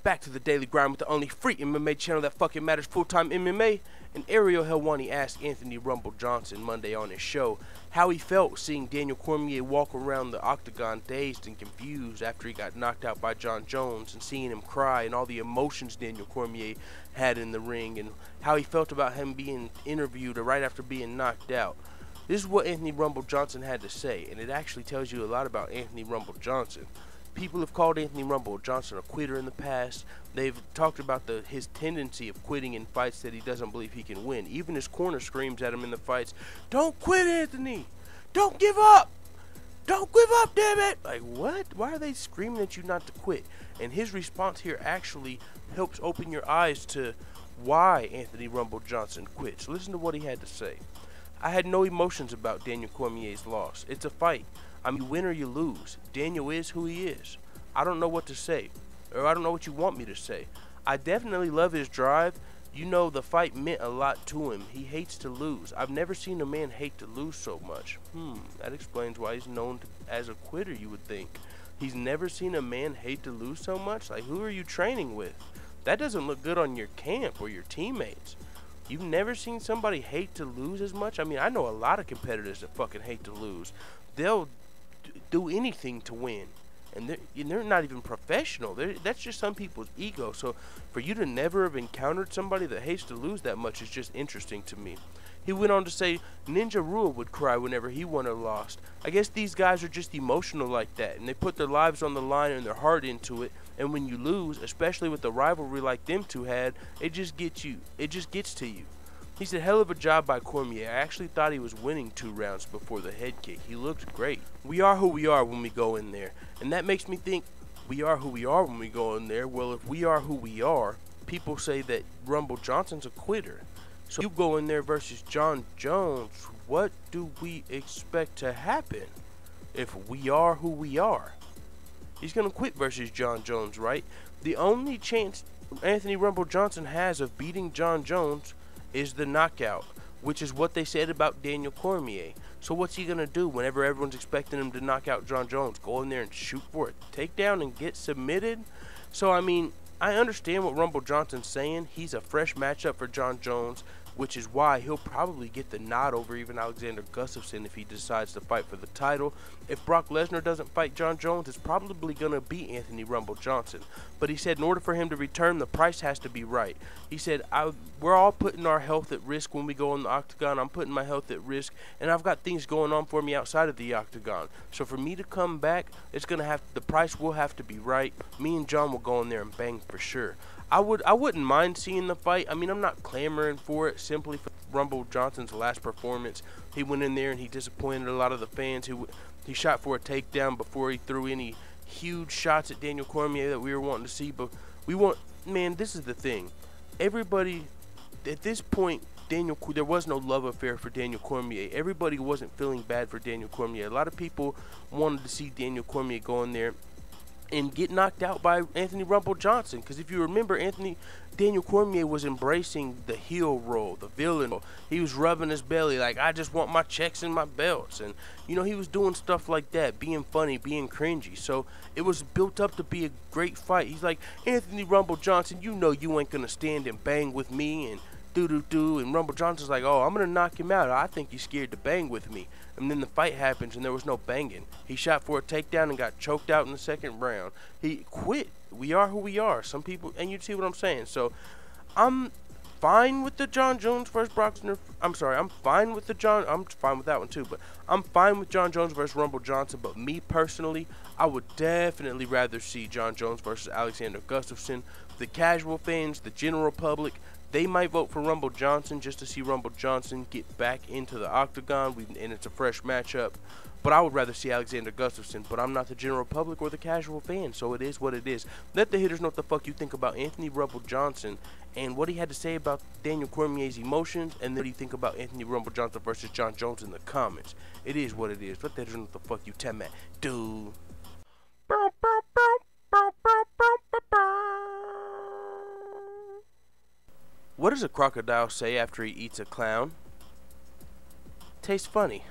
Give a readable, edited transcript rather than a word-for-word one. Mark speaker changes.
Speaker 1: back to the daily grind with the only free MMA channel that fucking matters, Full-Time MMA. And Ariel Helwani asked Anthony Rumble Johnson Monday on his show how he felt seeing Daniel Cormier walk around the octagon dazed and confused after he got knocked out by Jon Jones, and seeing him cry and all the emotions Daniel Cormier had in the ring, and how he felt about him being interviewed right after being knocked out. This is what Anthony Rumble Johnson had to say, and it actually tells you a lot about Anthony Rumble Johnson. People have called Anthony Rumble Johnson a quitter in the past. They've talked about his tendency of quitting in fights that he doesn't believe he can win. Even his corner screams at him in the fights, "Don't quit, Anthony! Don't give up! Don't give up, damn it!" Like, what? Why are they screaming at you not to quit? And his response here actually helps open your eyes to why Anthony Rumble Johnson quit. So listen to what he had to say. "I had no emotions about Daniel Cormier's loss. It's a fight. I mean, you win or you lose. Daniel is who he is. I don't know what to say, or I don't know what you want me to say. I definitely love his drive. You know, the fight meant a lot to him. He hates to lose. I've never seen a man hate to lose so much." That explains why he's known as a quitter, you would think. He's never seen a man hate to lose so much? Like, who are you training with? That doesn't look good on your camp or your teammates. You've never seen somebody hate to lose as much? I mean, I know a lot of competitors that fucking hate to lose. They'll do anything to win, and they're not even professional. That's just some people's ego. So for you to never have encountered somebody that hates to lose that much is just interesting to me. He went on to say Ninja Rua would cry whenever he won or lost. I guess these guys are just emotional like that, and they put their lives on the line and their heart into it. And when you lose, especially with a rivalry like them two had, it just gets you. It just gets to you. He said, "Hell of a job by Cormier. I actually thought he was winning 2 rounds before the head kick. He looked great. We are who we are when we go in there." And that makes me think, we are who we are when we go in there. Well, if we are who we are, people say that Rumble Johnson's a quitter. So you go in there versus Jon Jones, what do we expect to happen if we are who we are? He's going to quit versus Jon Jones, right? The only chance Anthony Rumble Johnson has of beating Jon Jones is the knockout, which is what they said about Daniel Cormier. So what's he going to do whenever everyone's expecting him to knock out Jon Jones? Go in there and shoot for a takedown and get submitted? So, I mean, I understand what Rumble Johnson's saying. He's a fresh matchup for Jon Jones, which is why he'll probably get the nod over even Alexander Gustafsson if he decides to fight for the title. If Brock Lesnar doesn't fight Jon Jones, it's probably going to be Anthony Rumble Johnson. But he said in order for him to return, the price has to be right. He said, we're all putting our health at risk when we go in the octagon. I'm putting my health at risk, and I've got things going on for me outside of the octagon. So for me to come back, the price will have to be right. Me and Jon will go in there and bang for sure. I wouldn't mind seeing the fight. I mean, I'm not clamoring for it simply for Rumble Johnson's last performance. He went in there and he disappointed a lot of the fans. He shot for a takedown before he threw any huge shots at Daniel Cormier that we were wanting to see. But man, this is the thing. Everybody, at this point, there was no love affair for Daniel Cormier. Everybody wasn't feeling bad for Daniel Cormier. A lot of people wanted to see Daniel Cormier go in there and get knocked out by Anthony Rumble Johnson. Because if you remember, Daniel Cormier was embracing the heel role, the villain role. He was rubbing his belly like, I just want my checks and my belts. And, you know, he was doing stuff like that, being funny, being cringy. So it was built up to be a great fight. He's like, Anthony Rumble Johnson, you know you ain't going to stand and bang with me and do-do-do. And Rumble Johnson's like, oh, I'm going to knock him out. I think he's scared to bang with me. And then the fight happens and there was no banging. He shot for a takedown and got choked out in the 2nd round. He quit. We are who we are. Some people, and you see what I'm saying. So I'm fine with the Jon Jones versus Brock Lesnar. I'm fine with that one too, but I'm fine with Jon Jones versus Rumble Johnson. But me personally, I would definitely rather see Jon Jones versus Alexander Gustafsson. The casual fans, the general public, they might vote for Rumble Johnson just to see Rumble Johnson get back into the octagon, and it's a fresh matchup. But I would rather see Alexander Gustafsson, but I'm not the general public or the casual fan, so it is what it is. Let the hitters know what the fuck you think about Anthony Rumble Johnson and what he had to say about Daniel Cormier's emotions, and then what do you think about Anthony Rumble Johnson versus Jon Jones in the comments. It is what it is. Let the hitters know what the fuck you tell me, dude. What does a crocodile say after he eats a clown? Tastes funny.